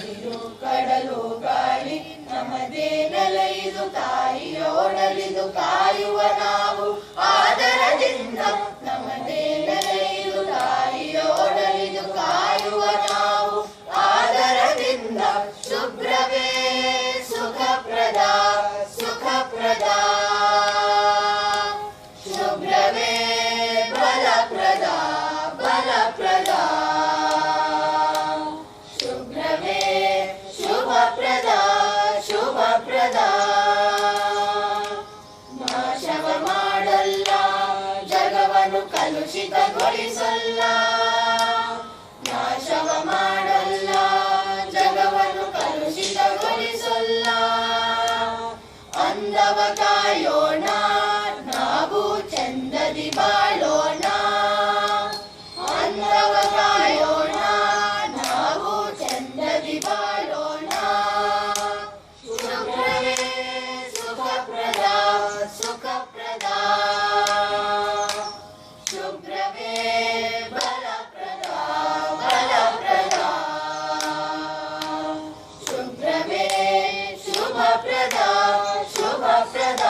ನೀರು ಕಡಲು ಗಾಳಿ ನಮ್ಮದೇ ನೆಲ ಇದು ತಾಯಿಯೋಡಲಿದು ಕಾಯುವ ನಾವು ಆದರದಿಂದ ನಮ್ಮದೇ ನೆಲ ಇದು ತಾಯಿಯೋಡಲಿದು ಕಾಯುವ ನಾವು ಆದರದಿಂದ ಶುಭ್ರವೇ ಸುಖಪ್ರದ ಸುಖಪ್ರದ ಶುಭ್ರವೇ ಬಲಪ್ರದ ಬಲಪ್ರದ ಶುಭ್ರವೇ ಶುಭಪ್ರದ ಶುಭಪ್ರದ ನಾಶವ ಮಾಡಲ್ಲ ಜಗವನ್ನು ಕಲುಷಿತಗೊಳಿಸಲ್ಲ ನಾಶವ ಮಾಡಲ್ಲ ಜಗವನ್ನು ಕಲುಷಿತಗೊಳಿಸಲ್ಲ ಅಂದವ ಕಾಯೋಣ ನಾವು ಚಂದದಿ ಬಾಳೋಣ ಅಂದವ ಕಾಯೋಣ ನಾವು ಚಂದದಿ ಬಾಳೋಣ ಶುಭ್ರವೇ ಸುಖಪ್ರದ ಸುಖಪ್ರದ ಶುಭ್ರವೇ ಬಲಪ್ರದ ಬಲಪ್ರದ ಶುಭ್ರವೇ ಶುಭಪ್ರದ ಶುಭಪ್ರದ